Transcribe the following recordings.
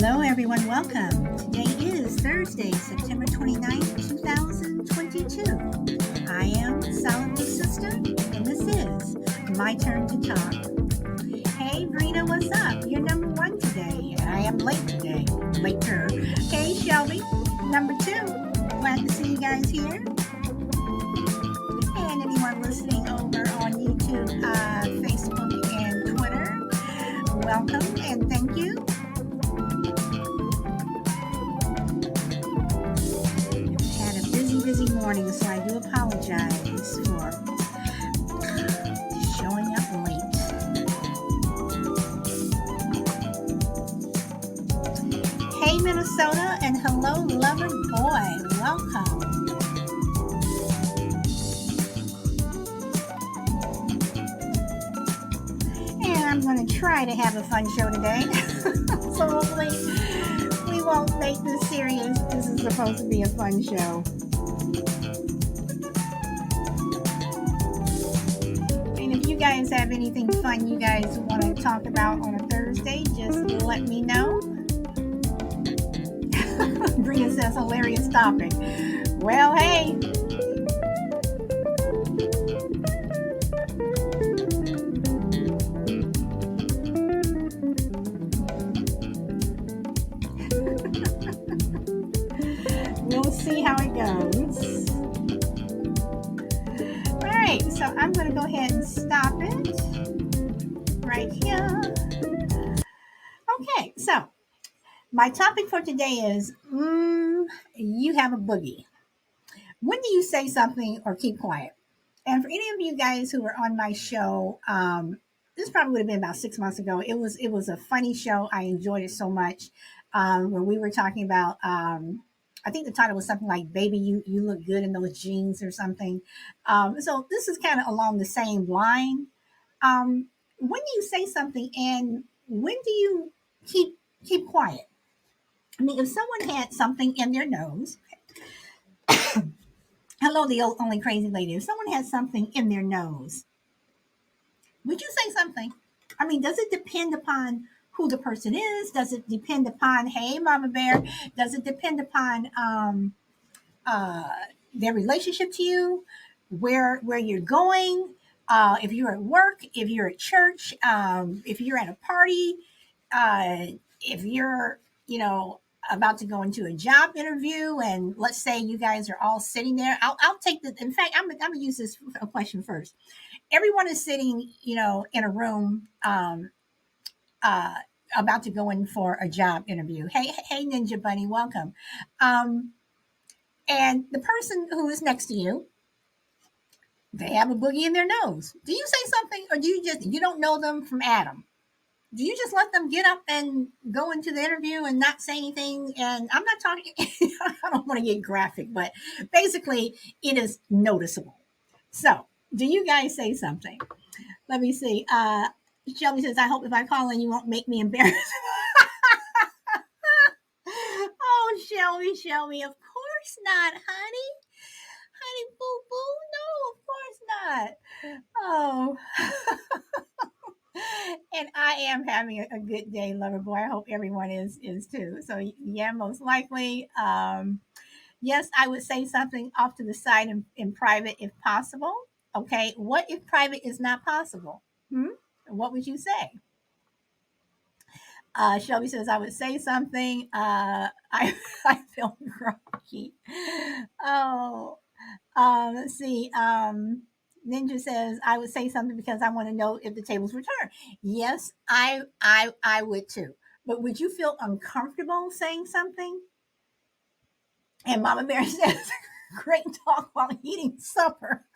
Hello, everyone. Welcome. Today is Thursday, September 29th, 2022. I am Solomon's sister, and this is My Turn to Talk. Hey, Brina, what's up? You're number one today. I am late today. Later. Hey, Shelby, number two. Glad to see you guys here. And anyone listening over on YouTube, Facebook, and Twitter, welcome and thank you. Had a busy morning, so I do apologize for showing up late. Hey, Minnesota, and hello, lover boy. Welcome. And I'm going to try to have a fun show today. So hopefully we won't make this serious. This is supposed to be a fun show. And if you guys have anything fun you guys want to talk about on a Thursday, just let me know. Brina says hilarious topic. Well, hey. We'll see how it goes. All right, so I'm going to go ahead and stop it right here. Okay, so my topic for today is you have a boogie. When do you say something or keep quiet? And for any of you guys who were on my show, this probably would have been about 6 months ago. It was a funny show. I enjoyed it so much. When we were talking about, I think the title was something like "Baby, you look good in those jeans" or something. So this is kind of along the same line. When do you say something, and when do you keep quiet? I mean, if someone had something in their nose, hello, the only crazy lady. If someone has something in their nose, would you say something? I mean, does it depend upon who the person is? Does it depend upon, hey, Mama Bear? Does it depend upon uh, their relationship to you, where you're going, if you're at work, if you're at church, if you're at a party, if you're, about to go into a job interview, and let's say you guys are all sitting there. I'll take the. In fact, I'm gonna use this question first. Everyone is sitting, in a room, uh, about to go in for a job interview. Hey, Ninja Bunny, welcome. Um, and the person who is next to you, they have a boogie in their nose. Do you say something, or do you don't know them from Adam? Do you just let them get up and go into the interview and not say anything? And I'm not talking, I don't want to get graphic, but basically it is noticeable. So, do you guys say something? Let me see. Shelby says, I hope if I call in, you won't make me embarrassed. Oh, Shelby, of course not, honey. Honey, boo boo. No, of course not. Oh. And I am having a good day, lover boy. I hope everyone is too. So yeah, most likely. Yes, I would say something off to the side in private if possible. Okay, what if private is not possible? What would you say? Shelby says I would say something. I feel groggy. Oh, let's see. Ninja says I would say something because I want to know if the tables were turned. Yes, I would too. But would you feel uncomfortable saying something? And Mama Bear says, "Great talk while eating supper."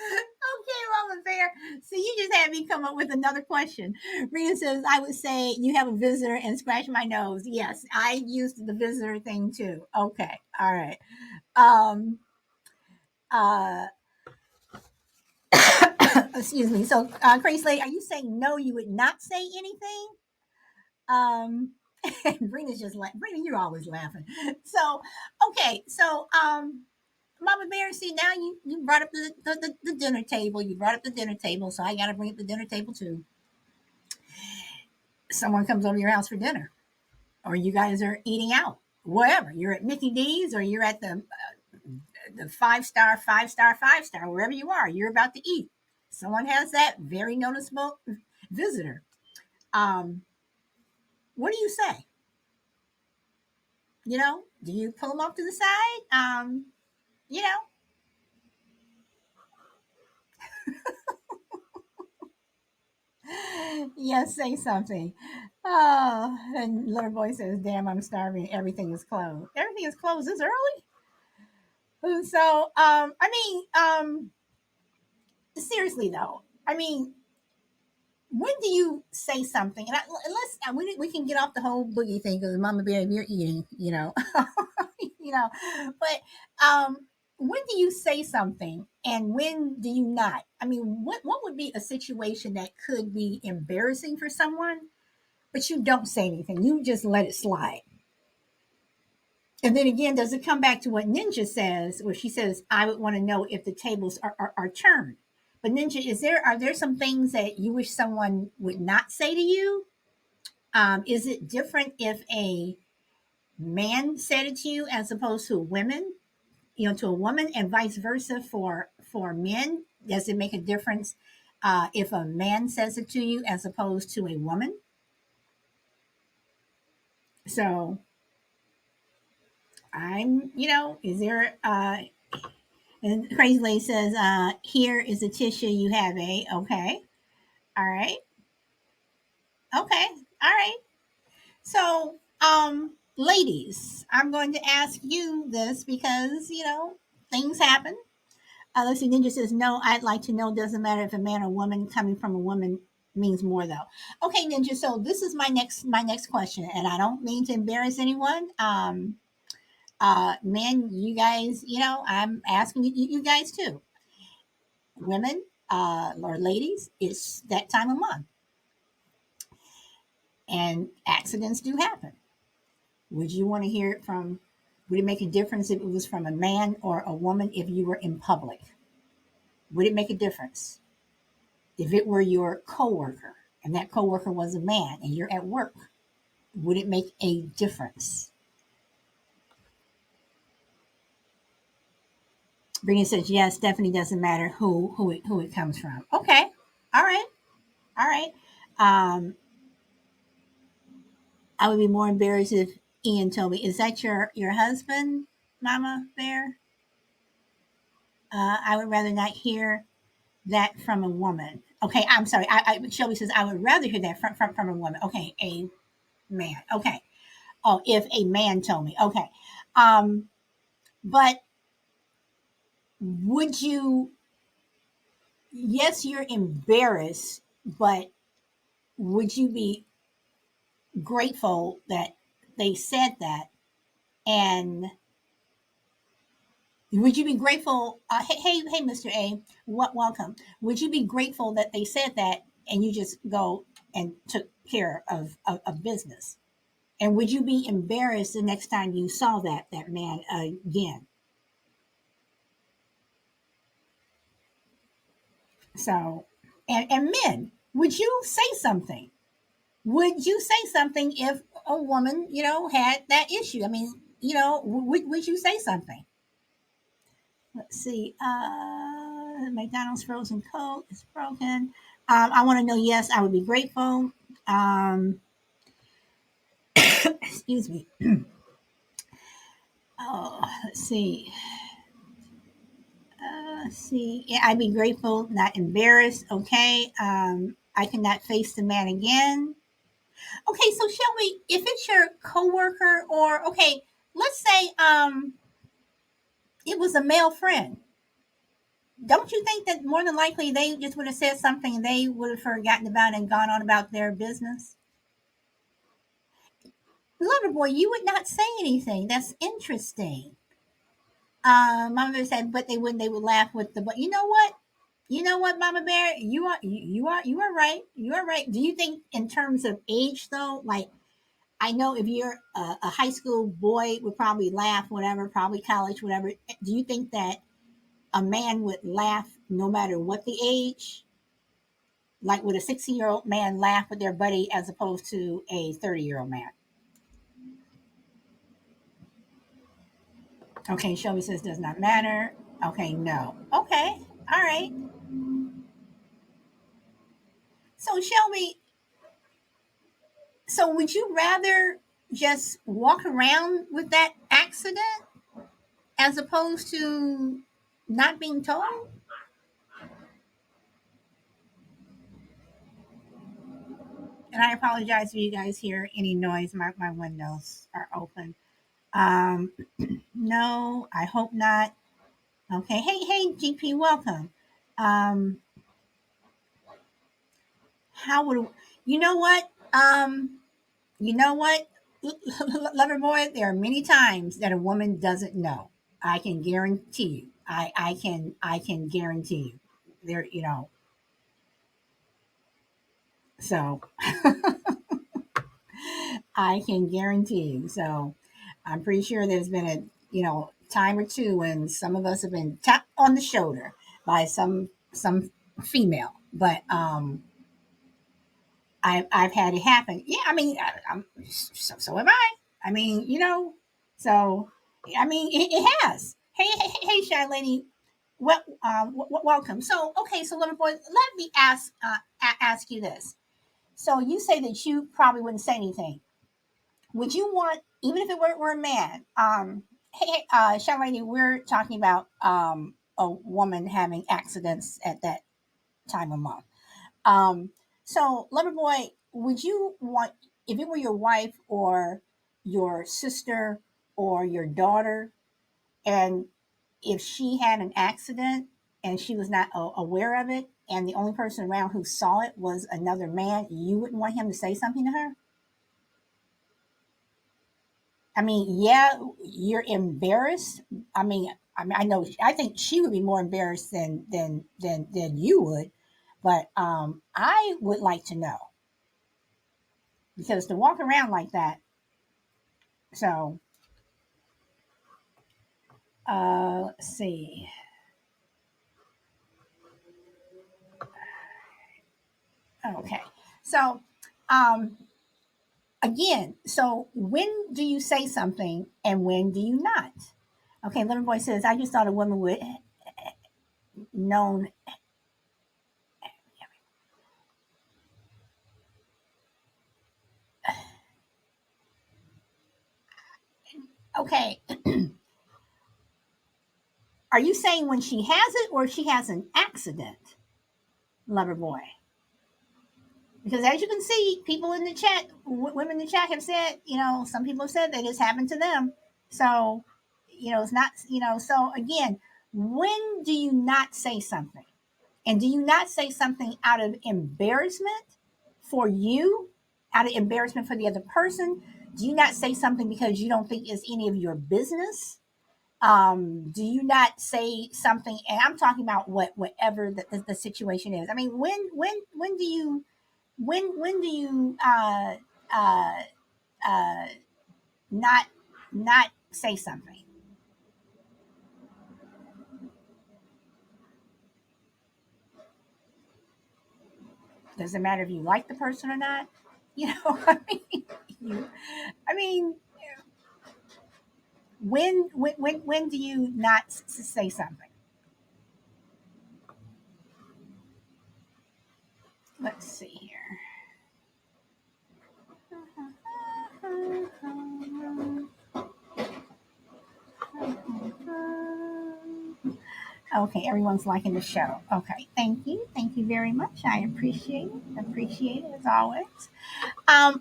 Okay, Mama Bear. So you just had me come up with another question. Rita says, I would say you have a visitor and scratch my nose. Yes, I used the visitor thing too. Okay, all right. Um, uh, excuse me. So, Crazy Lady, are you saying no? You would not say anything? Um, and Brina's just like Brina. You're always laughing. So, okay. So, Mama Bear, see now you brought up the dinner table. You brought up the dinner table, so I got to bring up the dinner table too. Someone comes over your house for dinner. or you guys are eating out, wherever you're at Mickey D's, or you're at the five star, wherever you are, you're about to eat. Someone has that very noticeable visitor. Um, what do you say? Do you pull them off to the side? You know, yes, say something. Oh, and little boy says, "Damn, I'm starving. Everything is closed. Everything is closed this early." So, seriously though, when do you say something? And let's we can get off the whole boogie thing because Mama Bear, you're eating, you know. But when do you say something, and when do you not? What would be a situation that could be embarrassing for someone, but you don't say anything? You just let it slide. And then again, does it come back to what Ninja says, where she says, "I would want to know if the tables are turned." But Ninja, are there some things that you wish someone would not say to you? Is it different if a man said it to you as opposed to a woman? To a woman, and vice versa for men. Does it make a difference if a man says it to you as opposed to a woman? So is there? And Crazy Lady says, "Here is a tissue. You have a okay, all right, okay, all right." So, ladies, I'm going to ask you this because, things happen. Lucy Ninja says, "No, I'd like to know. Doesn't matter if a man or woman, coming from a woman means more though." Okay, Ninja. So this is my next question, and I don't mean to embarrass anyone. Men, you guys, I'm asking you guys too. Women, or ladies, it's that time of month, and accidents do happen. Would you want to hear it from? Would it make a difference if it was from a man or a woman if you were in public? Would it make a difference if it were your coworker and that coworker was a man and you're at work? Would it make a difference? Brittany says yes. Definitely doesn't matter who it comes from. Okay, all right, all right. I would be more embarrassed if Ian told me, "Is that your husband, Mama Bear?" I would rather not hear that from a woman. Okay, I'm sorry. Shelby says I would rather hear that from a woman. Okay, a man. Okay. Oh, if a man told me. Okay. Um, but would you? Yes, you're embarrassed, but would you be grateful that they said that? And would you be grateful? Hey, Mr. A, what? Welcome. Would you be grateful that they said that, and you just go and took care of business? And would you be embarrassed the next time you saw that man again? So, and men, would you say something? Would you say something if a woman, had that issue? Would you say something? Let's see. McDonald's frozen Coke is broken. I want to know. Yes, I would be grateful. Um, excuse me. Oh, let's see. See, yeah, I'd be grateful, not embarrassed. Okay. I cannot face the man again. Okay, so Shelby, if it's your coworker, or okay, let's say it was a male friend, don't you think that more than likely they just would have said something and they would have forgotten about it and gone on about their business? Lover boy, you would not say anything. That's interesting. Mama Bear said, but they wouldn't. They would laugh with the. But you know what? You know what, Mama Bear? You are right. You are right. Do you think in terms of age though? Like, I know if you're a high school boy would probably laugh, whatever, probably college, whatever. Do you think that a man would laugh no matter what the age? Like, would a 60-year-old man laugh with their buddy as opposed to a 30-year-old man? Okay, Shelby says does not matter. Okay, no. Okay, all right. So Shelby, so would you rather just walk around with that accident as opposed to not being told? And I apologize if you guys hear any noise. My windows are open. Um, no, I hope not. Okay. Hey, GP, welcome. Um, how would you know what? You know what, lover boy? There are many times that a woman doesn't know. I can guarantee you. I can guarantee you. There, so I can guarantee you. So I'm pretty sure there's been a time or two when some of us have been tapped on the shoulder by some female, but I've had it happen. Yeah, I mean, I'm so have I. I mean, so I mean, it has. Hey, shy lady, welcome. So okay, so little boy, let me ask you this. So you say that you probably wouldn't say anything. Would you want, even if it were a man? Shy lady, we're talking about a woman having accidents at that time of month. Um, so, Loverboy, would you want, if it were your wife or your sister or your daughter, and if she had an accident and she was not aware of it, and the only person around who saw it was another man, you wouldn't want him to say something to her? I mean, yeah, you're embarrassed. I know. I think she would be more embarrassed than you would, but I would like to know because to walk around like that. So let's see. Okay, so um, again, so when do you say something and when do you not? Okay, little boy says, I just thought a woman would known. Okay, are you saying when she has it or she has an accident, lover boy? Because as you can see, people in the chat, women in the chat have said, some people have said that it's happened to them. So, it's not, so again, when do you not say something? And do you not say something out of embarrassment for you, out of embarrassment for the other person? Do you not say something because you don't think it's any of your business? Do you not say something? And I'm talking about whatever the situation is. I mean, when do you when do you uh, uh, not not say something? Does it matter if you like the person or not? I mean, you, I mean, when do you not say something? Let's see here. Okay, everyone's liking the show. Okay, thank you very much. I appreciate it as always.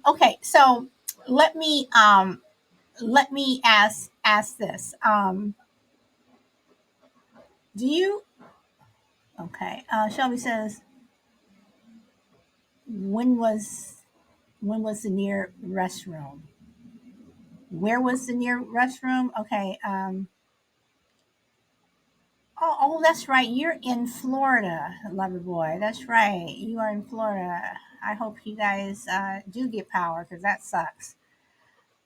Okay, so let me let me ask this. Do you okay? Shelby says, when was when was the near restroom? Where was the near restroom? Okay. Oh, that's right. You're in Florida, lover boy. That's right. You are in Florida. I hope you guys do get power because that sucks.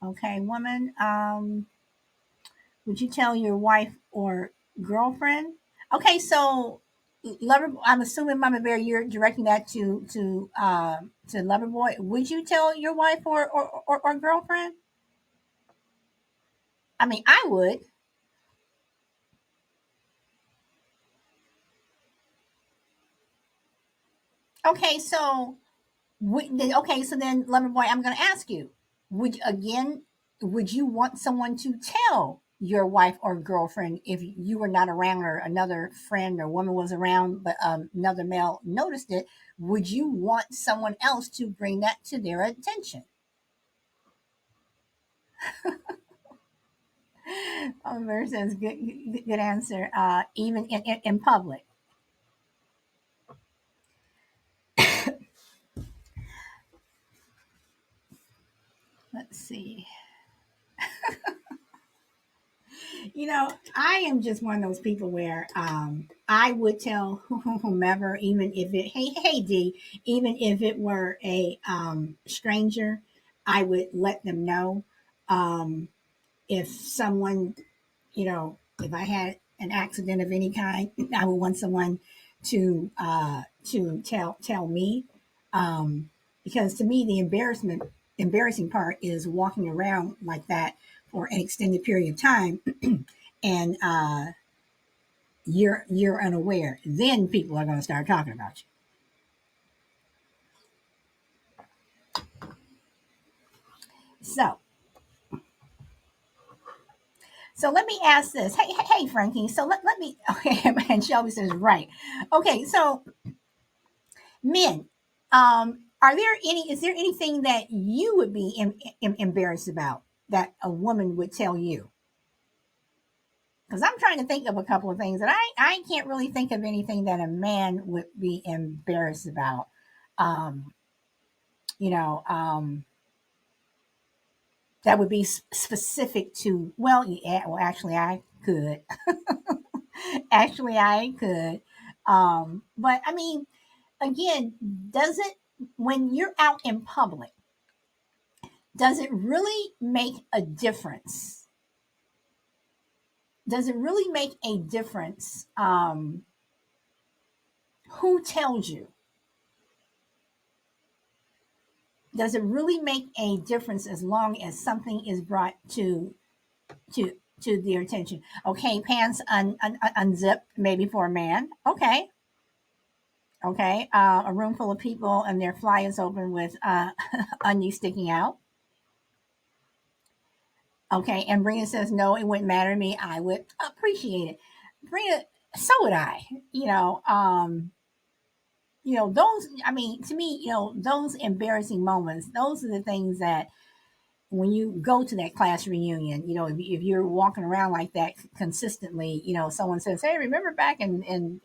Okay, woman. Would you tell your wife or girlfriend? Okay, so lover. I'm assuming, Mama Bear, you're directing that to lover boy. Would you tell your wife or girlfriend? I mean, I would. Okay, so so then, Lemon Boy, I'm going to ask you: would you want someone to tell your wife or girlfriend if you were not around, or another friend or woman was around, but another male noticed it? Would you want someone else to bring that to their attention? Oliver says, good answer. Even in public. Let's see. I am just one of those people where I would tell whomever, even if it, hey, D, even if it were a stranger, I would let them know. Um, if someone, if I had an accident of any kind, I would want someone to tell me, because to me the embarrassing part is walking around like that for an extended period of time, and you're unaware. Then people are going to start talking about you. So let me ask this. Hey, Frankie. So let me. Okay, and Shelby says right. Okay, so men, are there any? Is there anything that you would be embarrassed about that a woman would tell you? Because I'm trying to think of a couple of things, and I can't really think of anything that a man would be embarrassed about. Um, you know, that would be specific to. Well, yeah, well, actually, I could. Actually, I could. But I mean, again, does it, when you're out in public, does it really make a difference? Does it really make a difference who tells you? Does it really make a difference as long as something is brought to their attention? Okay, pants unzipped, maybe for a man. Okay, okay. A room full of people and their fly is open with undies sticking out. Okay, and Brina says no, it wouldn't matter to me. I would appreciate it. Brina, so would I. Those, I mean, to me, those embarrassing moments, those are the things that when you go to that class reunion, if you're walking around like that consistently, someone says, hey, remember back in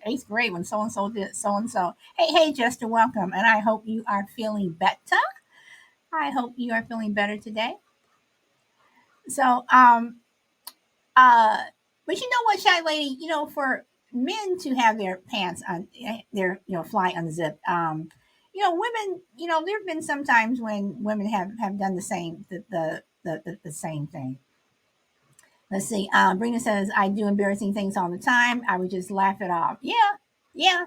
eighth grade when so and so did so and so. Hey, Jester, welcome. And I hope you are feeling better. I hope you are feeling better today. So, uh, but you know what, Shy Lady, for men to have their pants on, their fly unzipped, women, there have been some times when women have done the same, the same thing. Let's see. Brina says, I do embarrassing things all the time. I would just laugh it off. Yeah, yeah,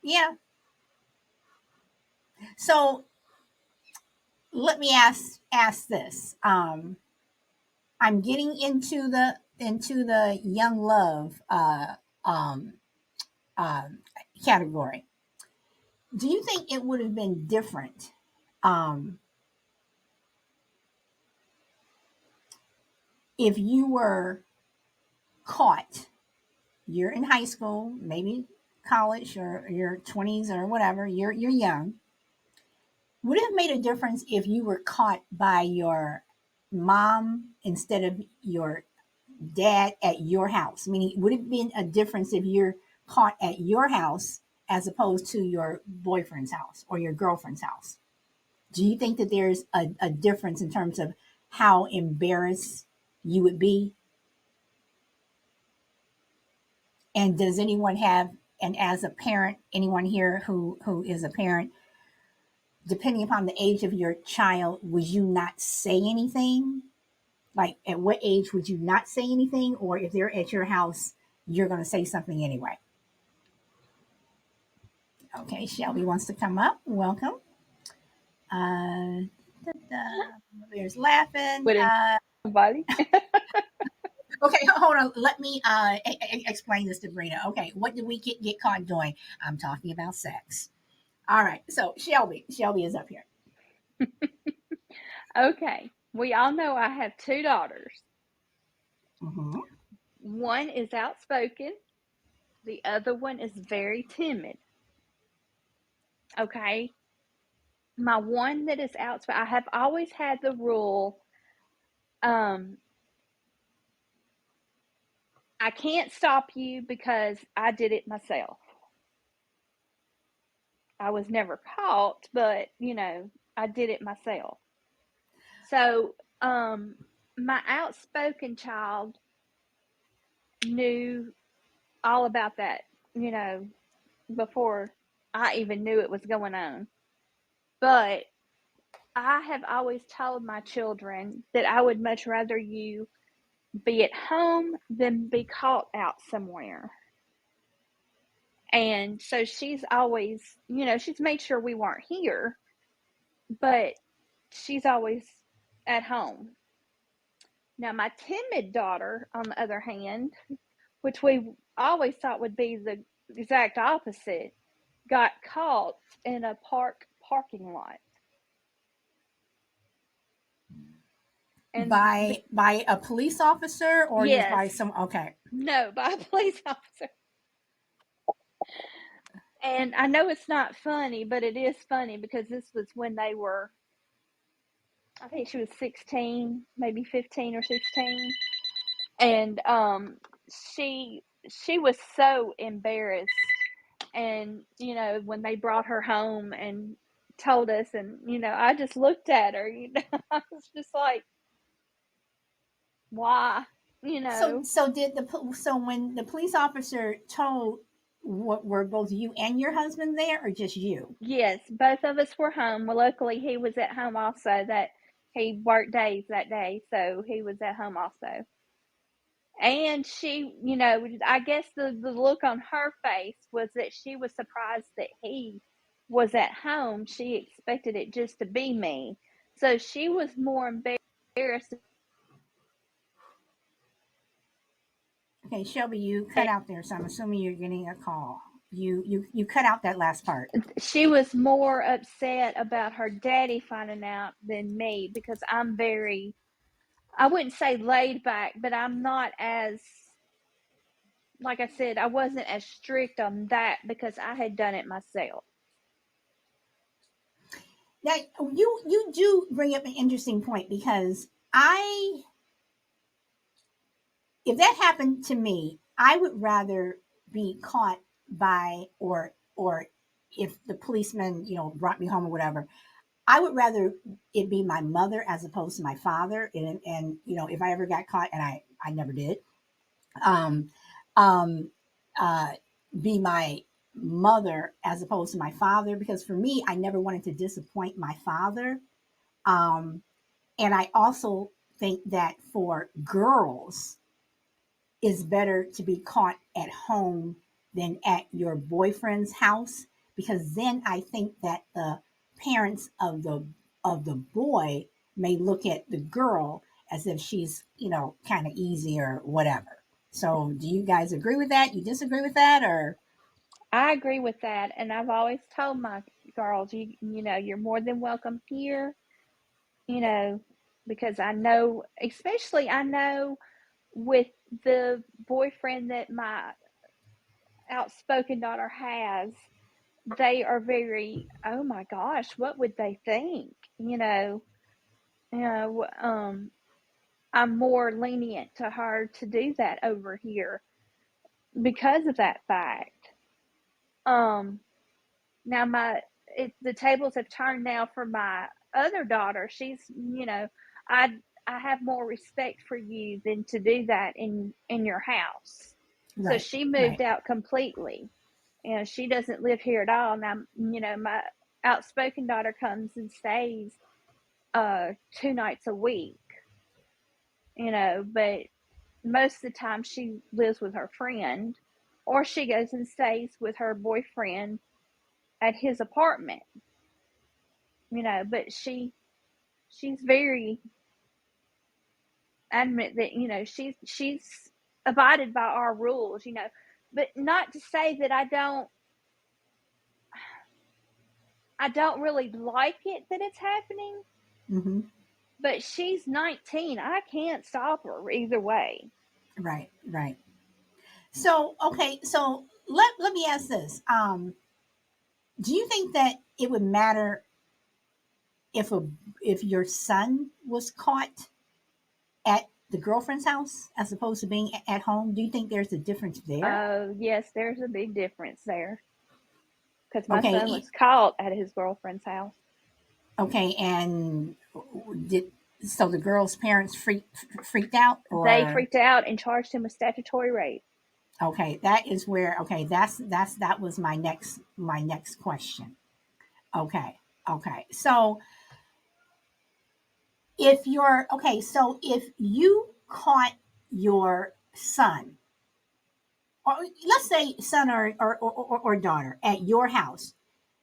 yeah. So let me ask this. I'm getting into the young love um, category. Do you think it would have been different um, if you were caught? You're in high school, maybe college, or your 20s or whatever. You're young. Would it have made a difference if you were caught by your mom instead of your dad at your house? Meaning, would it have been a difference if you're caught at your house as opposed to your boyfriend's house or your girlfriend's house? Do you think that there's a difference in terms of how embarrassed you would be? And does anyone have, and as a parent, anyone here who is a parent, depending upon the age of your child, would you not say anything? Like, at what age would you not say anything? Or if they're at your house, you're going to say something anyway? Okay, Shelby wants to come up. Welcome. Uh, there's laughing. With a body. Okay, hold on. Let me explain this to Brina. Okay, what did we get caught doing? I'm talking about sex. All right. So Shelby is up here. Okay, we all know I have two daughters. Hmm. One is outspoken, the other one is very timid. Okay, my one that is outspoken, I have always had the rule, um, I can't stop you because I did it myself. I was never caught, but I did it myself. So, my outspoken child knew all about that, you know, before I even knew it was going on. But I have always told my children that I would much rather you be at home than be caught out somewhere. And so she's always, she's made sure we weren't here, but she's always at home. Now, my timid daughter, on the other hand, which we always thought would be the exact opposite, got caught in a parking lot. And By a police officer or just yes, by some? Okay. no, by a police officer. And I know it's not funny, but it is funny because this was when they were, I think she was 16, maybe 15 or 16. And she was so embarrassed. And when they brought her home and told us, and I just looked at her, I was just like, why? you So know so when the police officer told, what, were both you and your husband there, or just you? yes, both of us were home. Well, luckily he was at home also. That he worked days that day, so he was at home also. And she, I guess the look on her face was that she was surprised that he was at home. She expected it just to be me. So she was more embarrassed. Okay, Shelby, you cut out there, so I'm assuming you're getting a call. You cut out that last part. She was more upset about her daddy finding out than me because I'm very, I wouldn't say laid back, but I'm not as, like I said, I wasn't as strict on that because I had done it myself. Now you do bring up an interesting point, because I if that happened to me, I would rather be caught by, or if the policeman, brought me home or whatever, I would rather it be my mother as opposed to my father. And if I ever got caught, and I never did, um, um, uh, be my mother as opposed to my father, because for me, I never wanted to disappoint my father. Um, and I also think that for girls, it's better to be caught at home than at your boyfriend's house, because then I think that the parents of the boy may look at the girl as if she's, kind of easy or whatever. So do you guys agree with that? You disagree with that, or? I agree with that, and I've always told my girls, you're more than welcome here, you know, because I know, especially I know with the boyfriend that my outspoken daughter has, they are very, oh my gosh, what would they think? You know, I'm more lenient to her to do that over here because of that fact. Um, Now the tables have turned now for my other daughter. She's, I have more respect for you than to do that in your house. So Right, she moved right. out completely. She doesn't live here at all. Now, my outspoken daughter comes and stays 2 nights a week, but most of the time she lives with her friend, or she goes and stays with her boyfriend at his apartment, but she's very admit that, she's abided by our rules, but not to say that I don't really like it that it's happening, Mm-hmm. but she's 19. I can't stop her either way. Right, right. So, okay, so let me ask this. Do you think that it would matter if a if your son was caught at the girlfriend's house as opposed to being at home? Do you think there's a difference there? Yes, there's a big difference there because my son Okay, was caught at his girlfriend's house. okay, and did so the girl's parents freaked out, They or freaked out and charged him with statutory rape. okay, that is where okay, that was my next question. Okay, okay, so if you caught your son, or let's say son or daughter at your house,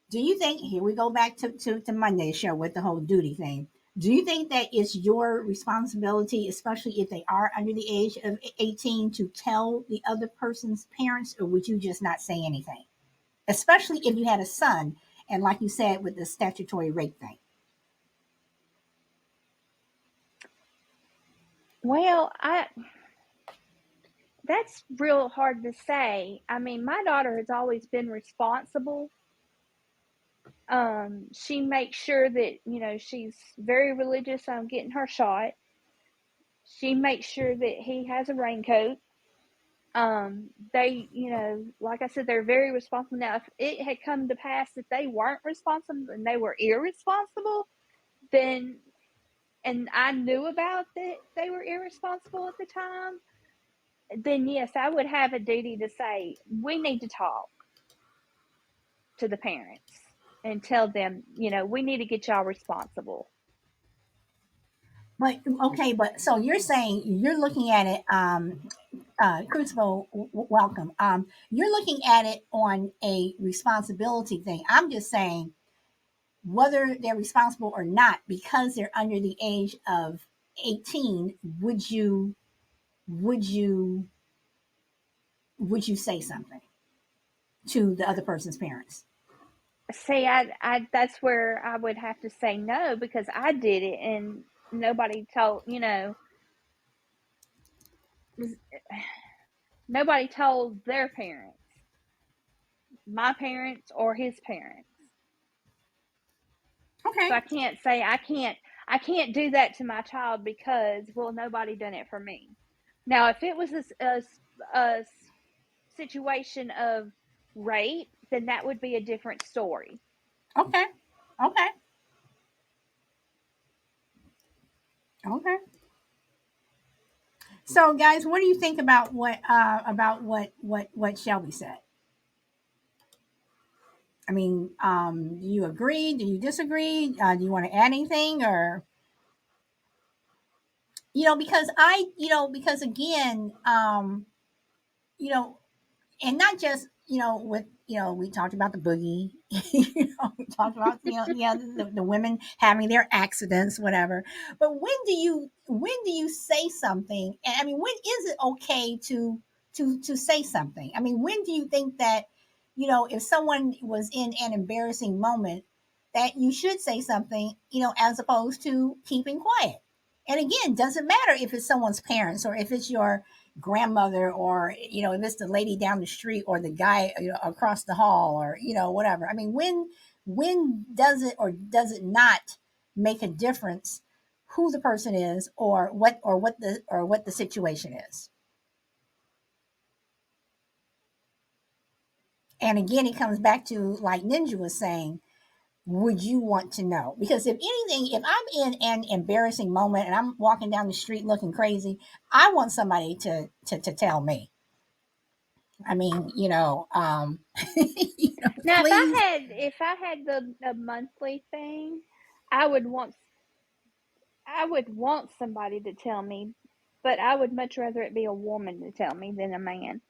do you think, here we go back to Monday's show with the whole duty thing, do you think that it's your responsibility, especially if they are under the age of 18, to tell the other person's parents, or would you just not say anything, especially if you had a son, and like you said with the statutory rape thing? Well, I that's real hard to say. I mean, my daughter has always been responsible. She makes sure that, she's very religious on getting her shot. She makes sure that he has a raincoat. They, like I said, they're very responsible. Now, if it had come to pass that they weren't responsible and they were irresponsible, then, and I knew about that they were irresponsible at the time, then yes, I would have a duty to say, we need to talk to the parents and tell them, we need to get y'all responsible. But okay, but so you're saying, you're looking at it, Crucible, welcome. You're looking at it on a responsibility thing. I'm just saying, whether they're responsible or not, because they're under the age of 18, would you would you say something to the other person's parents? See, that's where I would have to say no because I did it and nobody told, nobody told their parents, my parents or his parents. So Okay. I can't say I can't do that to my child because, well, nobody done it for me. Now, if it was a situation of rape, then that would be a different story. Okay. Okay. Okay. So, guys, what do you think about what Shelby said? I mean, do you agree? Do you disagree? Do you want to add anything, or because again, you know, and not just with we talked about the boogie, we talked about the women having their accidents, whatever. But when do you say something? And I mean, when is it okay to say something? I mean, when do you think that if someone was in an embarrassing moment, that you should say something, as opposed to keeping quiet? And again, doesn't matter if it's someone's parents, or if it's your grandmother, or if it's the lady down the street, or the guy across the hall, or whatever. I mean, when does it, or does it not make a difference who the person is, or what the situation is? And again, it comes back to, like Ninja was saying, would you want to know? Because if anything, if I'm in an embarrassing moment and I'm walking down the street looking crazy, I want somebody to tell me. I mean, Now, if I please. had if I had the monthly thing, I would want I would want somebody to tell me, but I would much rather it be a woman to tell me than a man.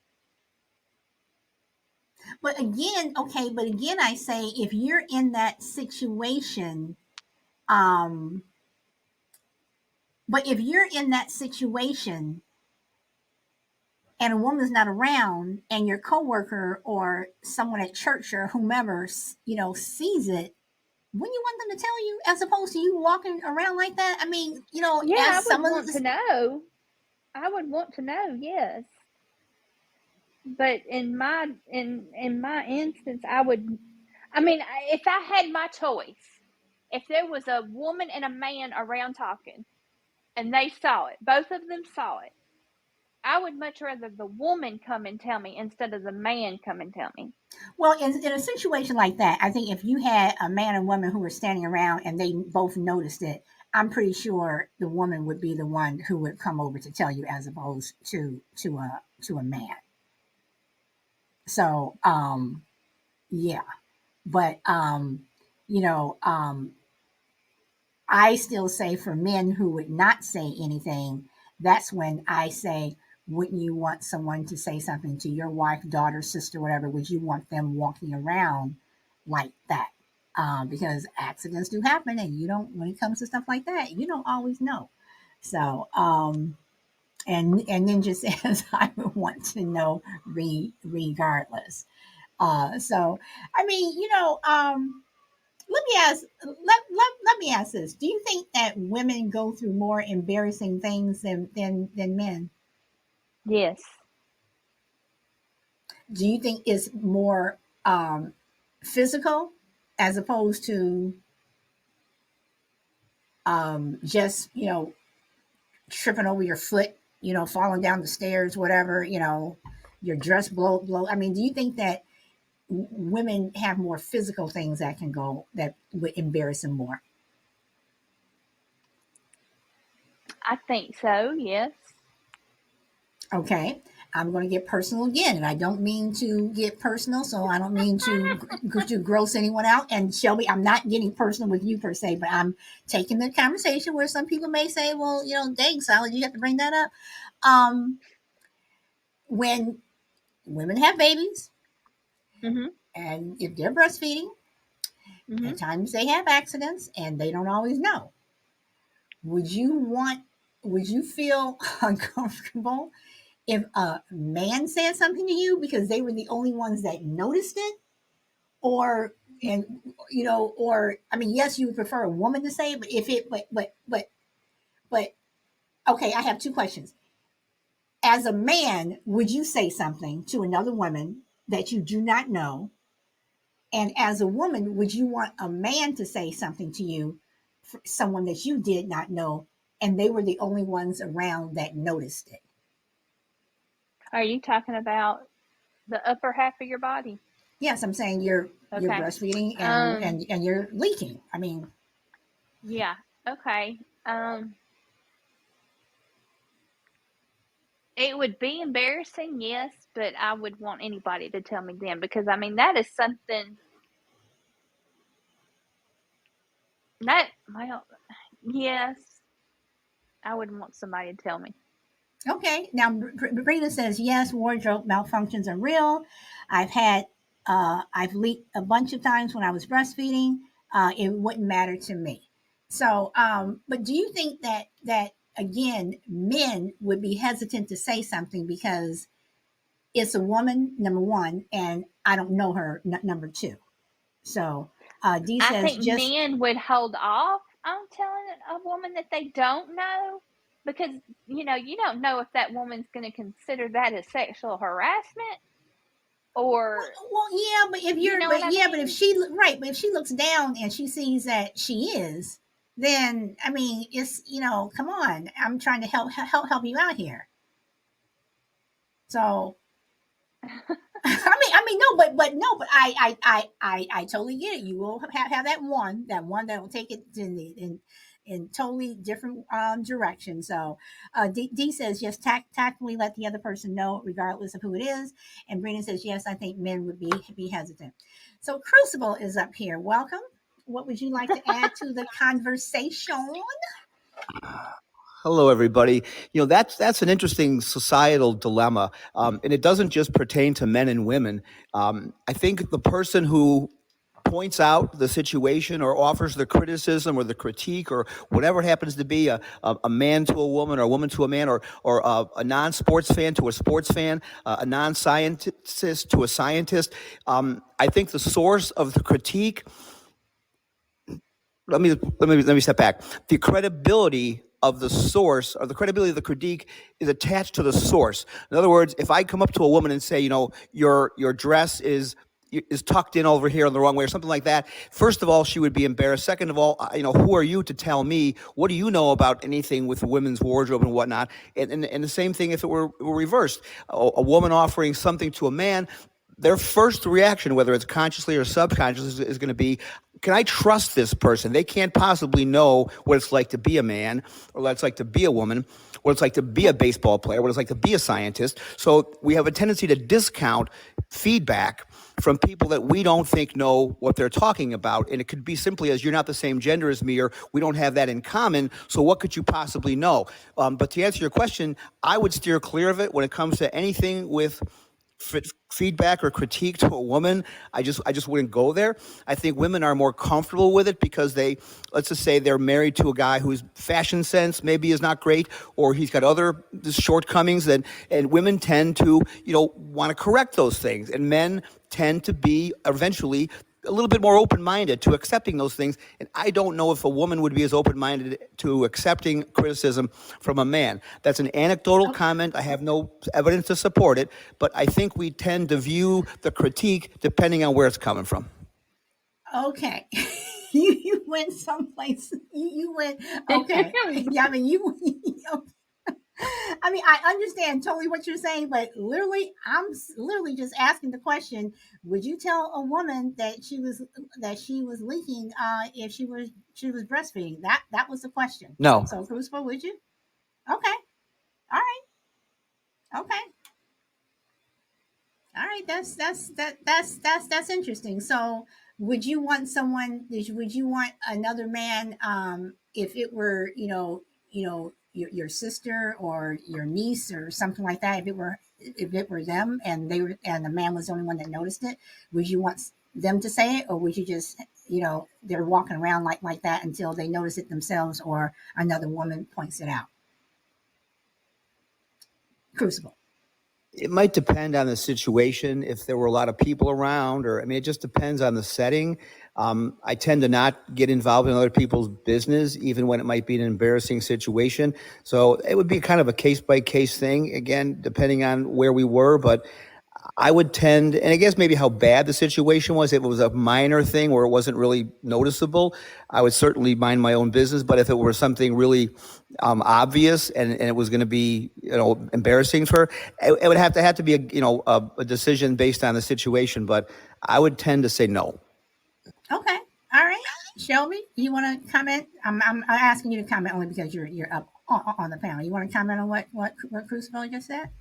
But again, I say, if you're in that situation, um, But if you're in that situation and a woman's not around and your coworker or someone at church or whomever, sees it, wouldn't you want them to tell you as opposed to you walking around like that? I mean, Yeah, I as would some of want to this, know. I would want to know, yes. But in my instance, I would. I mean, if I had my choice, if there was a woman and a man around talking, and they saw it, both of them saw it, I would much rather the woman come and tell me instead of the man come and tell me. well, in a situation like that, I think if you had a man and woman who were standing around and they both noticed it, I'm pretty sure the woman would be the one who would come over to tell you as opposed to a man. So, yeah, but you know, I still say for men who would not say anything, that's when I say, wouldn't you want someone to say something to your wife, daughter, sister, whatever? Would you want them walking around like that? Because accidents do happen, and you don't. When it comes to stuff like that, you don't always know. So, and Ninja says, I would want to know regardless. So, I mean, let me ask this. Do you think that women go through more embarrassing things than men? Yes, Do you think it's more physical as opposed to just tripping over your foot, falling down the stairs, whatever, your dress blow. I mean, do you think that women have more physical things that can go that would embarrass them more? I think so. Yes. Okay, I'm going to get personal again, and I don't mean to get personal, so I don't mean to gross anyone out. And Shelby, I'm not getting personal with you per se, but I'm taking the conversation where some people may say, "Well, dang, Sally, you have to bring that up." Um, when women have babies, Mhm. and if they're breastfeeding, at Mhm. times they have accidents, and they don't always know. Would you want? Would you feel uncomfortable if a man said something to you because they were the only ones that noticed it? Or and or I mean, yes, you would prefer a woman to say it, but if it but okay, I have two questions. As a man, would you say something to another woman that you do not know? And as a woman, would you want a man to say something to you, for someone that you did not know, and they were the only ones around that noticed it? Are you talking about the upper half of your body? Yes, I'm saying you're Okay. breastfeeding and Um. and and you're leaking. I mean, Yeah. Okay. It would be embarrassing, yes, but I would want anybody to tell me then because I mean that is something that well, yes, I would want somebody to tell me. okay. Now, Brina says, yes, wardrobe malfunctions are real. I've had, I've leaked a bunch of times when I was breastfeeding. It wouldn't matter to me. So, but do you think that again, men would be hesitant to say something because it's a woman, number one, and I don't know her, number two. So, D I says, think just men would hold off on telling a woman that they don't know because you don't know if that woman's going to consider that as sexual harassment well, or well, yeah, but if you you're, know what but I yeah, but if mean? she, right, but if she looks down and she sees that she is, then I mean, it's come on, I'm trying to help you out here. So I mean, no, but no, but I totally get it. You will have that one that will take it in totally different direction. So D says yes, tactfully let the other person know, regardless of who it is. And Brina says yes, I think men would be hesitant. So Crucible is up here. Welcome. What would you like to add to the conversation? Hello, everybody. That's an interesting societal dilemma, and it doesn't just pertain to men and women. I think the person who points out the situation or offers the criticism or the critique or whatever it happens to be, a man to a woman or a woman to a man, or a non-sports fan to a sports fan, a non-scientist to a scientist. I think the source of the critique, let me step back. The credibility of the source, or the credibility of the critique, is attached to the source. In other words, if I come up to a woman and say, your dress is tucked in over here in the wrong way or something like that, first of all, she would be embarrassed. Second of all, who are you to tell me? What do you know about anything with women's wardrobe and whatnot? And the same thing if it were reversed. A woman offering something to a man, their first reaction, whether it's consciously or subconsciously, is going to be, can I trust this person? They can't possibly know what it's like to be a man, or what it's like to be a woman, what it's like to be a baseball player, what it's like to be a scientist. So we have a tendency to discount feedback from people that we don't think know what they're talking about. And it could be simply as, you're not the same gender as me, or we don't have that in common, so what could you possibly know? But to answer your question, I would steer clear of it when it comes to anything with feedback or critique to a woman. I just wouldn't go there. I think women are more comfortable with it because let's just say they're married to a guy whose fashion sense maybe is not great, or he's got other shortcomings, and women tend to want to correct those things, and men tend to be eventually a little bit more open-minded to accepting those things. And I don't know if a woman would be as open-minded to accepting criticism from a man. That's an anecdotal comment. I have no evidence to support it, but I think we tend to view the critique depending on where it's coming from. Okay. You went someplace. You went, okay. Yeah, I mean, I understand totally what you're saying, but literally, I'm literally just asking the question: would you tell a woman that she was leaking if she was breastfeeding? That was the question. No. So, Crucible, would you? Okay. All right. Okay. All right. That's interesting. So, would you want someone? Would you want another man? If it were, your sister or your niece or something like that. If it were them, and the man was the only one that noticed it, would you want them to say it, or would you just, they're walking around like that until they notice it themselves, or another woman points it out? Crucible. It might depend on the situation. If there were a lot of people around, it just depends on the setting. I tend to not get involved in other people's business, even when it might be an embarrassing situation. So it would be kind of a case by case thing, again, depending on where we were. But I would tend, and I guess maybe how bad the situation was. If it was a minor thing where it wasn't really noticeable, I would certainly mind my own business. But if it were something really obvious and it was going to be embarrassing for her, it would have to be a decision based on the situation. But I would tend to say no. Okay. All right. Shelby, you want to comment? I'm asking you to comment only because you're up on the panel. You want to comment on what Crucible just said?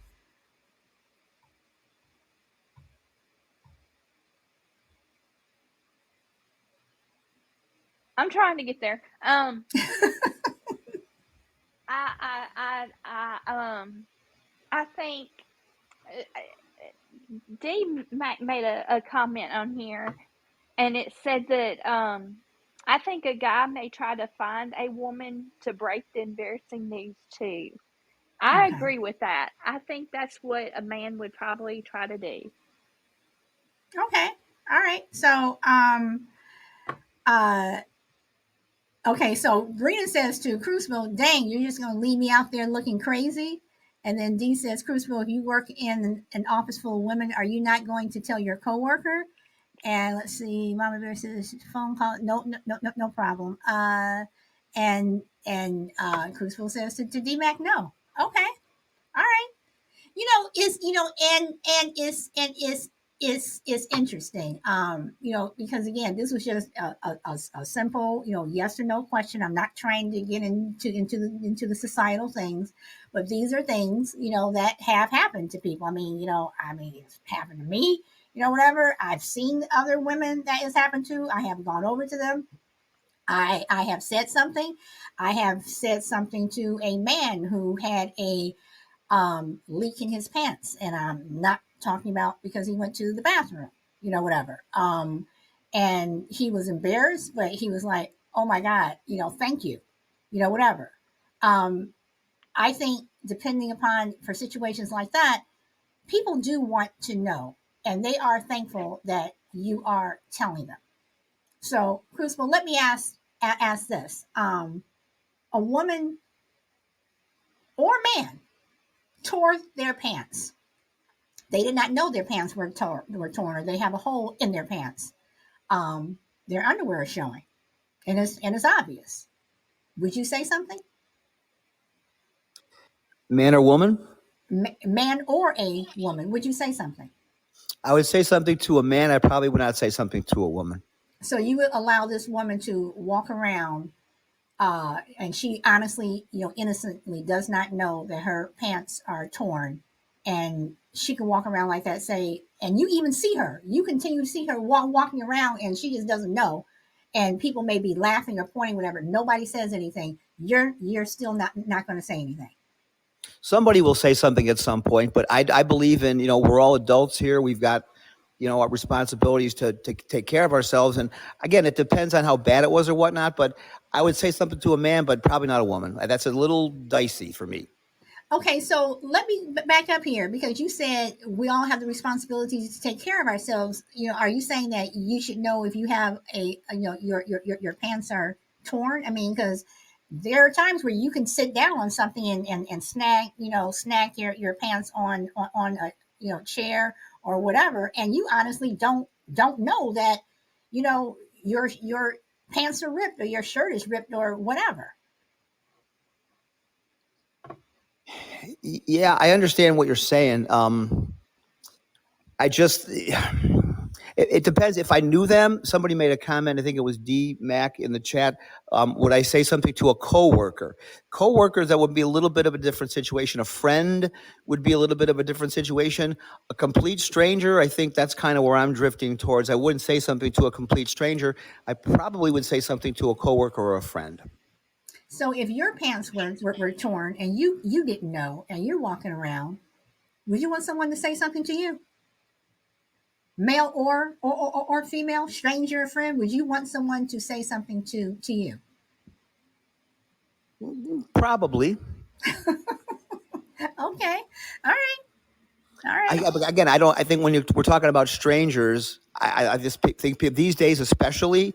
I'm trying to get there. I think Dee made a comment on here, and it said that I think a guy may try to find a woman to break the embarrassing news to. I Okay. agree with that. I think that's what a man would probably try to do. Okay. All right. So, uh, okay. So Brina says to Crucible, "Dang, you're just gonna leave me out there looking crazy." And then Dee says, "Crucible, if you work in an office full of women, are you not going to tell your coworker?" And let's see, Mama Bear says, "Phone call, no problem." And Crucible says to D-Mac, "No." Okay. All right. Is and is interesting, because again, this was just a simple, yes or no question. I'm not trying to get into the societal things, but these are things, that have happened to people. It's happened to me, whatever. I've seen other women that has happened to. I have gone over to them. I have said something. I have said something to a man who had a leak in his pants, and I'm not talking about because he went to the bathroom, whatever. and he was embarrassed, but he was like, "Oh my God, thank you, whatever." Um, I think depending upon for situations like that, people do want to know, and they are thankful that you are telling them. So, Crucible, let me ask this: a woman or man tore their pants. They did not know their pants were torn, or they have a hole in their pants. Their underwear is showing, and it's obvious. Would you say something? Man or woman? Man or a woman? Would you say something? I would say something to a man. I probably would not say something to a woman. So you would allow this woman to walk around, and she honestly, innocently does not know that her pants are torn, and she can walk around like that, say, and you even see her, you continue to see her walking around, and she just doesn't know, and people may be laughing or pointing, whatever. Nobody says anything. You're still not going to say anything. Somebody will say something at some point, but I believe in, we're all adults here. We've got, our responsibilities to take care of ourselves. And again, it depends on how bad it was or whatnot, but I would say something to a man, but probably not a woman. That's a little dicey for me. Okay, so let me back up here, because you said we all have the responsibility to take care of ourselves. Are you saying that you should know if you have your pants are torn? I mean, because there are times where you can sit down on something and snag your pants on a chair or whatever, and you honestly don't know that your pants are ripped, or your shirt is ripped, or whatever. Yeah, I understand what you're saying. I just, it depends. If I knew them, somebody made a comment. I think it was D Mac in the chat. Would I say something to a coworker? Coworkers, that would be a little bit of a different situation. A friend would be a little bit of a different situation. A complete stranger, I think that's kind of where I'm drifting towards. I wouldn't say something to a complete stranger. I probably would say something to a coworker or a friend. So if your pants were torn, and you didn't know, and you're walking around, would you want someone to say something to you? Male or female, stranger or friend, would you want someone to say something to you? Probably. Okay. All right. All right. Again, I don't. I think when we're talking about strangers, I just think these days, especially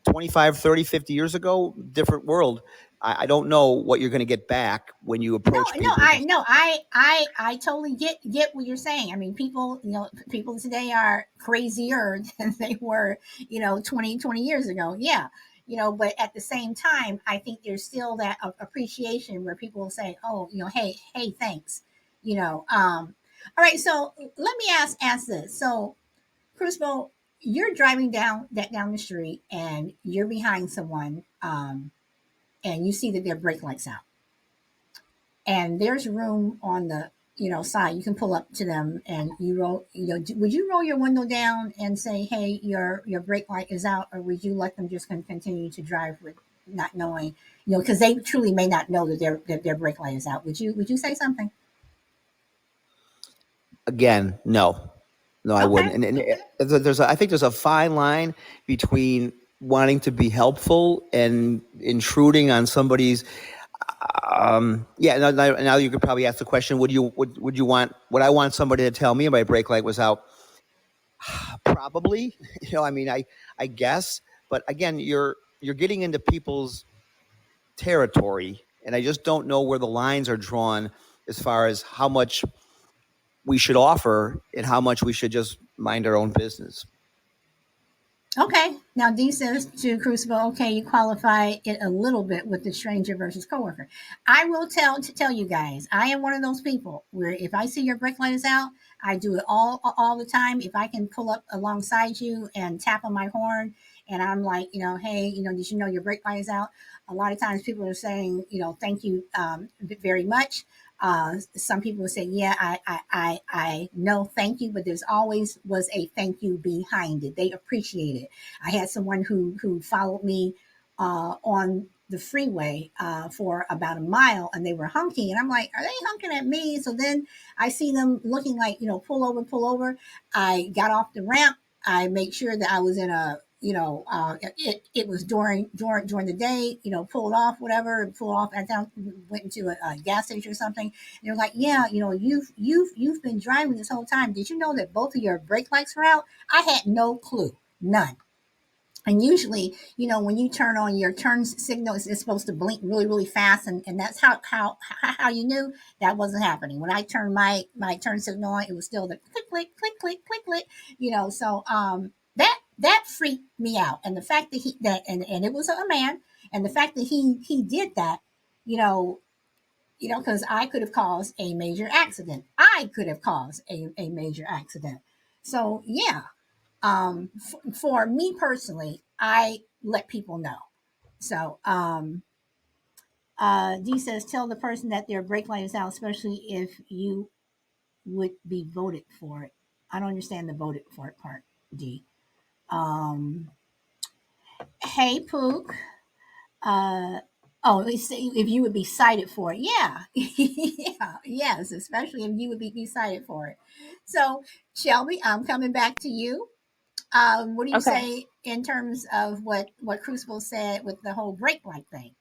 25, 30, 50 years ago, different world. I don't know what you're going to get back when you No, approach no, people. I no, I totally get what you're saying. I mean, people today are crazier than they were, 20 years ago. Yeah. But at the same time, I think there's still that appreciation where people will say, "Oh, hey, thanks." All right, so let me ask this. So, Crucible, you're driving down the street, and you're behind someone, and you see that their brake lights out, and there's room on the side. You can pull up to them, and you roll. Would you roll your window down and say, "Hey, your brake light is out," or would you let them just continue to drive with not knowing? Because they truly may not know that their brake light is out. Would you say something? Again, no, I Okay. wouldn't. And I think there's a fine line between wanting to be helpful and intruding on somebody's. Yeah. Now you could probably ask the question: Would I want somebody to tell me my brake light was out? Probably. I mean, I guess. But again, you're getting into people's territory, and I just don't know where the lines are drawn as far as how much we should offer and how much we should just mind our own business. Okay. Now D says to Crucible, okay, you qualify it a little bit with the stranger versus coworker. I will tell you guys, I am one of those people where if I see your brake light is out, I do it all the time. If I can pull up alongside you and tap on my horn, and I'm like, hey, did you know your brake light is out? A lot of times people are saying, thank you very much. Some people will say, yeah, I know, thank you, but there's always was a thank you behind it. They appreciate it. I had someone who followed me on the freeway for about a mile, and they were honking, and I'm like, are they honking at me? So then I see them looking like, pull over. I got off the ramp. I make sure that I was in a, it was during the day, pulled off, whatever, pulled off and down, went into a gas station or something. And they're like, yeah, you've been driving this whole time. Did you know that both of your brake lights were out? I had no clue, none. And usually, when you turn on your turn signal, it's supposed to blink really, really fast, and that's how you knew that wasn't happening. When I turned my turn signal on, it was still the click, click, click, click, click, click. So that freaked me out, and the fact that and it was a man, and the fact that he did that, you know, because I could have caused a major accident. I could have caused a major accident. So yeah, for me personally, I let people know. So D says, tell the person that their brake light is out, especially if you would be voted for it. I don't understand the voted for it part, D. Um, hey, Pook. Uh, oh, if you would be cited for it. Yeah. Yeah. Yes, especially if you would be cited for it. So, Shelby, I'm coming back to you. What do you Okay. say in terms of what Crucible said with the whole brake light thing?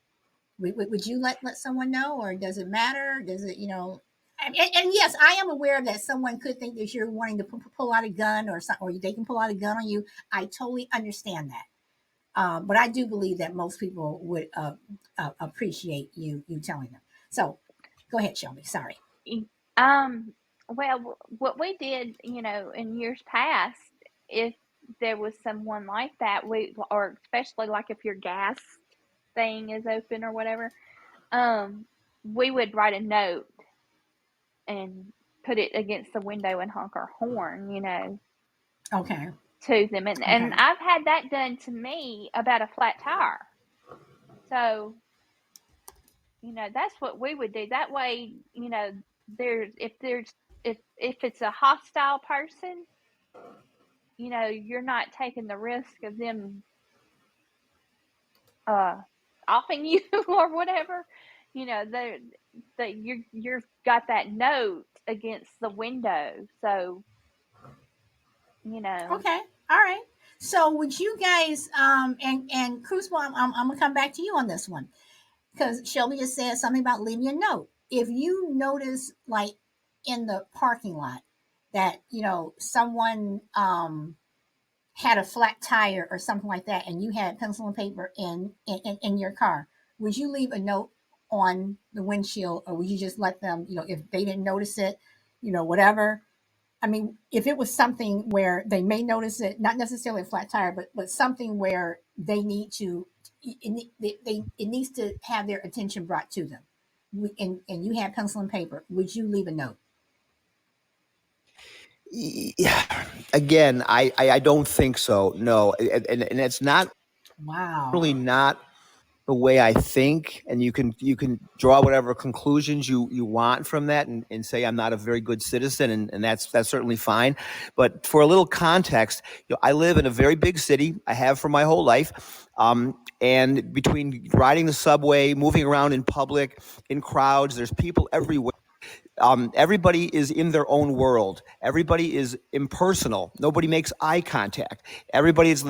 Would you let someone know, or does it matter? Does it, and yes, I am aware that someone could think that you're wanting to pull out a gun or something, or they can pull out a gun on you. I totally understand that. But I do believe that most people would appreciate you telling them. So go ahead, Shelby. Sorry. Um, well, what we did, in years past, if there was someone like that, or especially like if your gas thing is open or whatever, we would write a note and put it against the window and honk our horn, Okay. to them. And Okay. I've had that done to me about a flat tire. So, that's what we would do. That way, if it's a hostile person, you're not taking the risk of them uh offing you or whatever. You're got that note against the window. So, you know, Okay. All right. So would you guys and Crucible, I'm gonna come back to you on this one because Shelby just said something about leaving a note. If you notice, like in the parking lot, that someone had a flat tire or something like that, and you had pencil and paper in your car, would you leave a note on the windshield, or would you just let them, if they didn't notice it, whatever? I mean, if it was something where they may notice it, not necessarily a flat tire, but something where they need to, it needs to have their attention brought to them, and you have pencil and paper, would you leave a note? Yeah. Again, I don't think so. No, and it's not Wow. really not the way I think, and you can draw whatever conclusions you want from that, and say I'm not a very good citizen, and that's certainly fine. But for a little context, I live in a very big city. I have for my whole life. And between riding the subway, moving around in public, in crowds, there's people everywhere. Everybody is in their own world. Everybody is impersonal. Nobody makes eye contact. Everybody is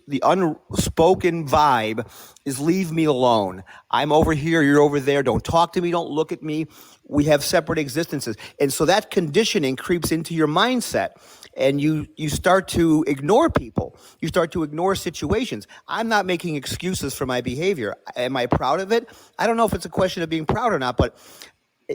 the unspoken vibe is leave me alone. I'm over here, you're over there. Don't talk to me. Don't look at me. We have separate existences, and so that conditioning creeps into your mindset, and you start to ignore people. You start to ignore situations. I'm not making excuses for my behavior. Am I proud of it? I don't know if it's a question of being proud or not, but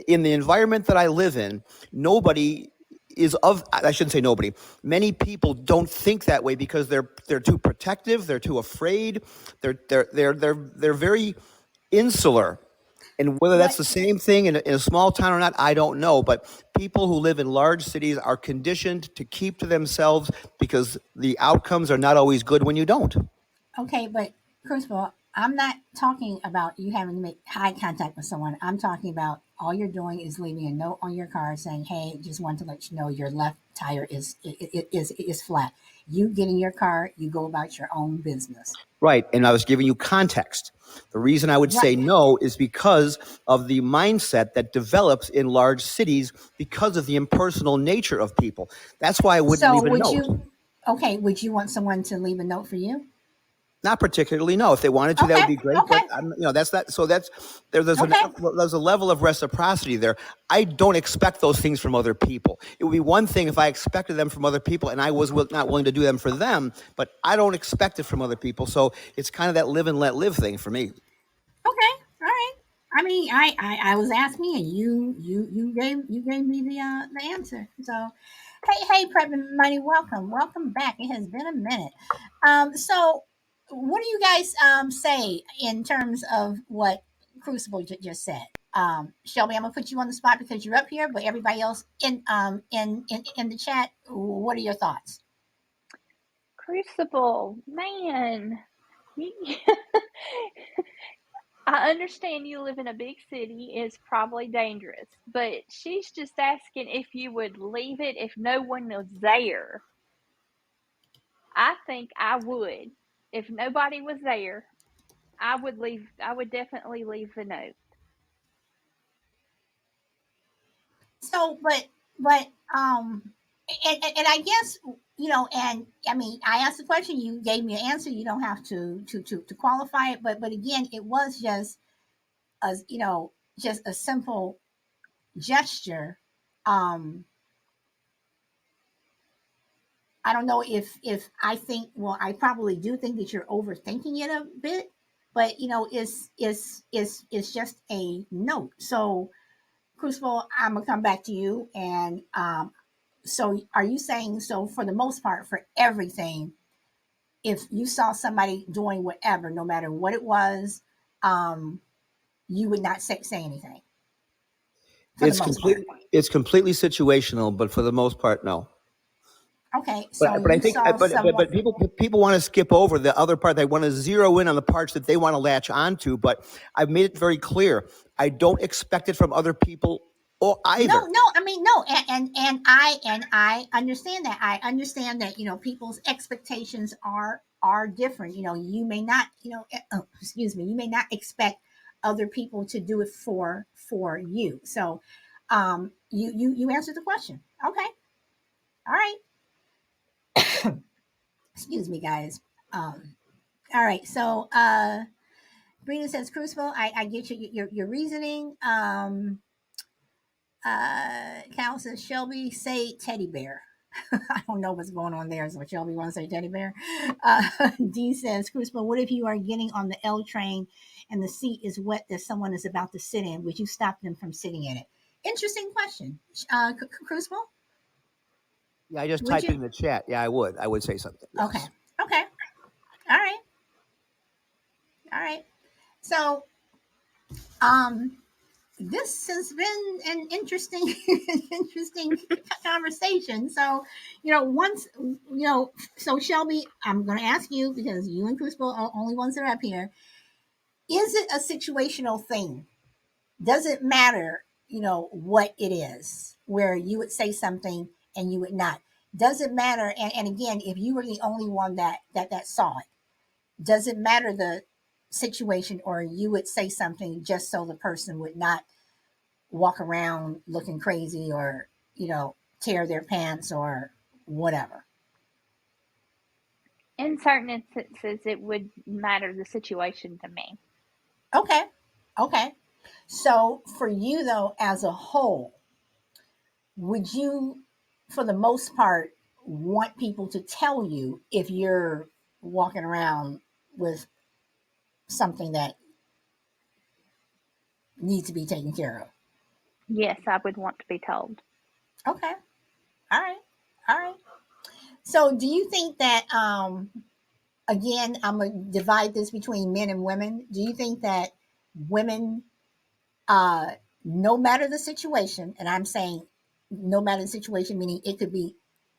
in the environment that I live in, nobody is of I shouldn't say nobody. Many people don't think that way because they're too protective, they're too afraid, they're very insular. And whether that's But the same thing in a small town or not, I don't know. But people who live in large cities are conditioned to keep to themselves because the outcomes are not always good when you don't. okay, but Crucible, I'm not talking about you having to make eye contact with someone. I'm talking about all you're doing is leaving a note on your car saying, "Hey, just want to let you know your left tire is flat." You get in your car, you go about your own business. Right. And I was giving you context. The reason I would Right. say no is because of the mindset that develops in large cities because of the impersonal nature of people. That's why I wouldn't So leave a would note. you? Okay. Would you want someone to leave a note for you? Not particularly, no. If they wanted to, that would Okay. be great. Okay. But that's not. So Okay. there's a level of reciprocity there. I don't expect those things from other people. It would be one thing if I expected them from other people and I was not willing to do them for them. But I don't expect it from other people. So it's kind of that live and let live thing for me. Okay. All right. I mean, I was asking, and you gave me the answer. So, hey, Prep and Money, welcome back. It has been a minute. So what do you guys say in terms of what Crucible just said? Shelby, I'm gonna put you on the spot because you're up here, but everybody else in the chat, what are your thoughts? Crucible, man. I understand you live in a big city is probably dangerous, but she's just asking if you would leave it if no one was there. I think I would. If nobody was there, I would leave. I would definitely leave a note. So, but and I guess and I mean, I asked the question, you gave me an answer. You don't have to qualify it, but again, it was just a just a simple gesture. Um, I don't know if I think, well, I probably do think that you're overthinking it a bit, but it's just a note. So, Crucible, I'm gonna come back to you, and so are you saying, so for the most part, for everything, if you saw somebody doing whatever, no matter what it was, um, you would not say anything for the It's most part? complete. It's completely situational, but for the most part, no. Okay, But so but I you think saw someone. but people want to skip over the other part. They want to zero in on the parts that they want to latch onto. But I've made it very clear. I don't expect it from other people or No, either. no, I mean, no, and I understand that. I understand that people's expectations are different. You may not, excuse me, you may not expect other people to do it for you. So, you answered the question. Okay, all right. Excuse me, guys. All right. So, Brina says, Crucible, I get your reasoning. Cal says, Shelby, say teddy bear. I don't know what's going on there. So Shelby wants to say teddy bear. D says, Crucible, what if you are getting on the L train and the seat is wet that someone is about to sit in? Would you stop them from sitting in it? Interesting question. Crucible, Yeah, I just would typed it you? in the chat. Yeah, I would. I would say something. Okay. Yes. Okay. All right. All right. So, um, this has been an interesting interesting conversation. So once so Shelby, I'm going to ask you, because you and Crucible are only ones that are up here, is it a situational thing? Does it matter what it is, where you would say something and you would not? Does it matter? And again, if you were the only one that saw it, does it matter the situation, or you would say something just so the person would not walk around looking crazy, or tear their pants or whatever? In certain instances, it would matter the situation to me. Okay. Okay. So for you though, as a whole, would you, for the most part, want people to tell you if you're walking around with something that needs to be taken care of? Yes, I would want to be told. Okay. All right. All right. So do you think that again, I'm gonna divide this between men and women. Do you think that women, uh, no matter the situation, and I'm saying no matter the situation, meaning it could be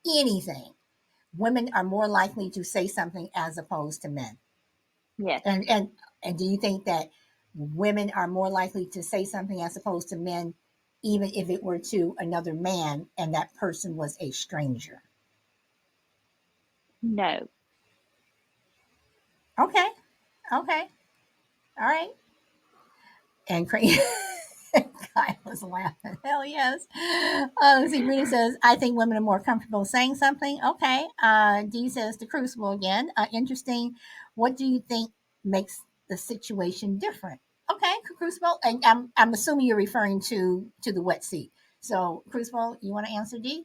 anything, women are more likely to say something as opposed to men? Yes. And do you think that women are more likely to say something as opposed to men, even if it were to another man and that person was a stranger? No. Okay. Okay. All right. And crazy. Kyle was laughing. Hell yes. Let's see. Brittany says, I think women are more comfortable saying something. Okay. Dee says, the crucible again. Interesting. What do you think makes the situation different? Okay, crucible. And I'm assuming you're referring to the wet seat. So, crucible, you want to answer, D?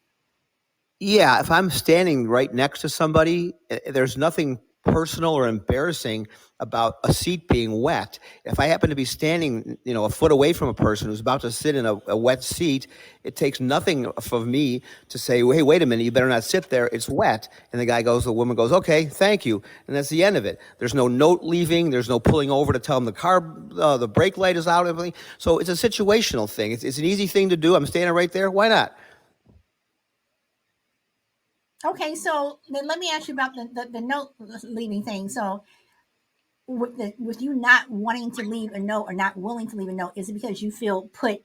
Yeah, if I'm standing right next to somebody, there's nothing personal or embarrassing about a seat being wet. If I happen to be standing, a foot away from a person who's about to sit in a wet seat, it takes nothing for me to say, "Hey, wait a minute, you better not sit there. It's wet." And the woman goes, "Okay, thank you," and that's the end of it. There's no note leaving. There's no pulling over to tell them the brake light is out. Everything. So it's a situational thing. It's an easy thing to do. I'm standing right there. Why not? Okay, so then let me ask you about the note leaving thing. So, with you not wanting to leave a note or not willing to leave a note, is it because you feel put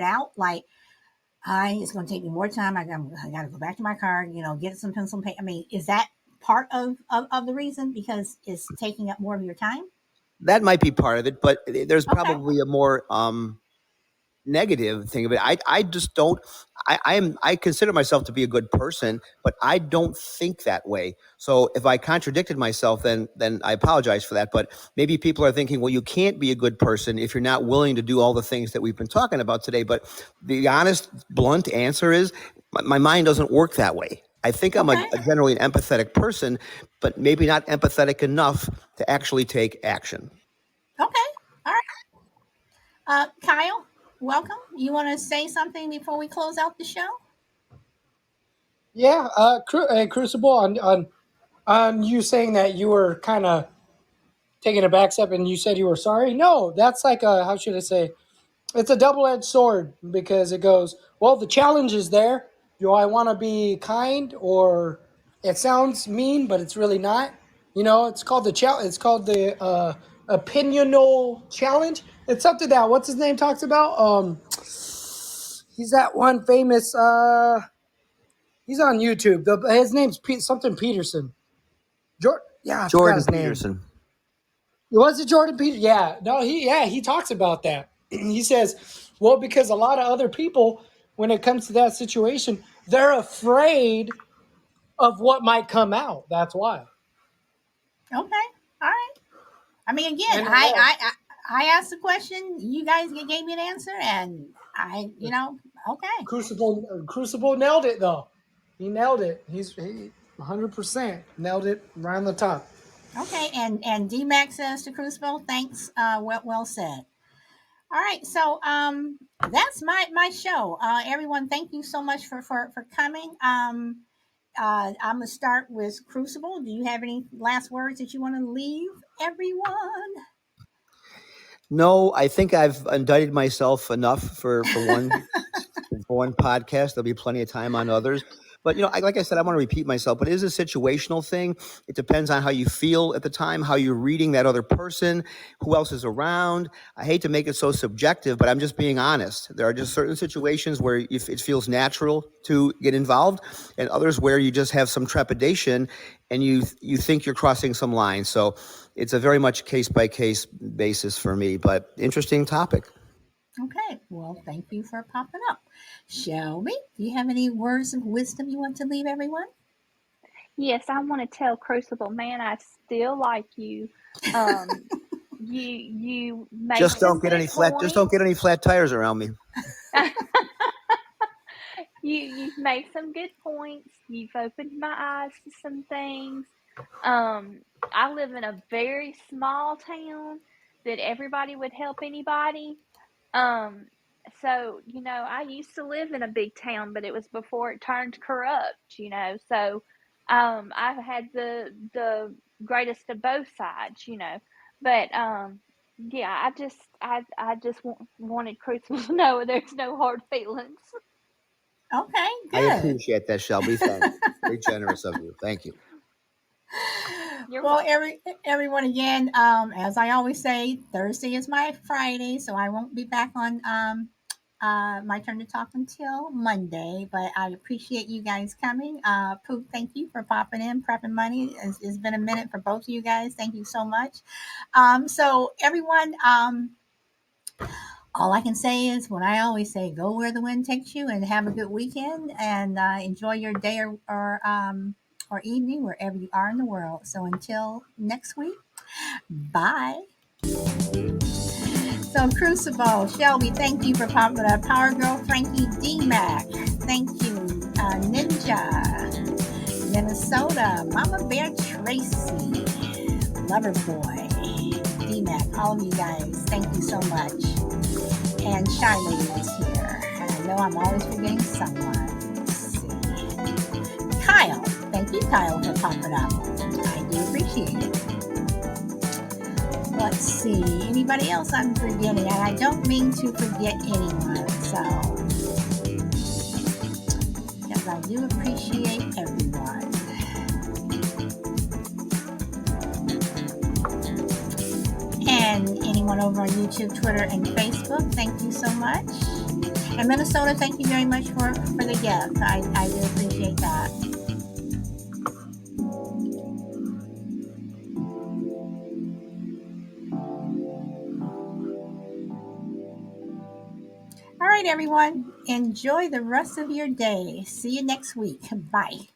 out? Like, it's going to take me more time. I got to go back to my car, get some pencil and paper. I mean, is that part of the reason because it's taking up more of your time? That might be part of it, but there's Okay. probably a more negative thing of it. I just don't. I consider myself to be a good person, but I don't think that way. So if I contradicted myself, then I apologize for that. But maybe people are thinking, well, you can't be a good person if you're not willing to do all the things that we've been talking about today. But the honest, blunt answer is, my mind doesn't work that way. I think I'm Okay. a generally an empathetic person, but maybe not empathetic enough to actually take action. Okay. All right. Kyle, welcome. You want to say something before we close out the show? Yeah, Crucible on you saying that you were kind of taking a back step and you said you were sorry. No, that's like a, how should I say? It's a double-edged sword because it goes, well, the challenge is there. Do I want to be kind, or it sounds mean but it's really not? It's called it's called the opinional challenge. It's something that what's his name talks about. He's that one famous he's on YouTube. His name's something Peterson. Yeah, I forgot Jordan his name. Peterson. Was it Jordan Peterson? Yeah, no, he talks about that. He says, well, because a lot of other people, when it comes to that situation, they're afraid of what might come out. That's why. Okay. All right. I mean, again, And I asked the question. You guys gave me an answer, and okay. Crucible nailed it though. He nailed it. He 100% nailed it right on the top. Okay, and DMAX says to Crucible, thanks. Well said. All right, so that's my show. Everyone, thank you so much for coming. I'm gonna start with Crucible. Do you have any last words that you want to leave everyone? No, I think I've indicted myself enough for one podcast. There'll be plenty of time on others. But like I said, I want to repeat myself. But it is a situational thing. It depends on how you feel at the time, how you're reading that other person, who else is around. I hate to make it so subjective, but I'm just being honest. There are just certain situations where if it feels natural to get involved, and others where you just have some trepidation, and you think you're crossing some lines. So it's a very much case by case basis for me. But interesting topic. Okay, well, thank you for popping up. Shelby, do you have any words of wisdom you want to leave everyone? Yes, I want to tell Crucible, man, I still like you. Um, you make some good Just don't points. get any flat tires around me. You've made some good points. You've opened my eyes to some things. I live in a very small town that everybody would help anybody. Um, so I used to live in a big town, but it was before it turned corrupt. So I've had the greatest of both sides. But yeah, I just wanted Crucible to know there's no hard feelings. Okay, I good. appreciate that, Shelby. Thanks. Very generous of you. Thank you. You're Well, welcome. everyone again, as I always say, Thursday is my Friday, so I won't be back on my turn to talk until Monday, but I appreciate you guys coming. Poop, thank you for popping in, prepping money. It's been a minute for both of you guys. Thank you so much. So everyone, all I can say is what I always say: go where the wind takes you, and have a good weekend, and enjoy your day or evening wherever you are in the world. So until next week, bye. So Crucible, Shelby, thank you for popping up. Power Girl, Frankie, D-Mac, thank you. Ninja, Minnesota, Mama Bear, Tracy, Loverboy, D-Mac, all of you guys, thank you so much. And Shy Lady is here. And I know I'm always forgetting someone. Let's see. Kyle, thank you, Kyle, for popping up. I do appreciate it. Let's see, anybody else I'm forgetting? And I don't mean to forget anyone, so because I do appreciate everyone. And anyone over on YouTube, Twitter, and Facebook, thank you so much. And Minnesota, thank you very much for the gift. I do appreciate that. All right, everyone. Enjoy the rest of your day. See you next week. Bye.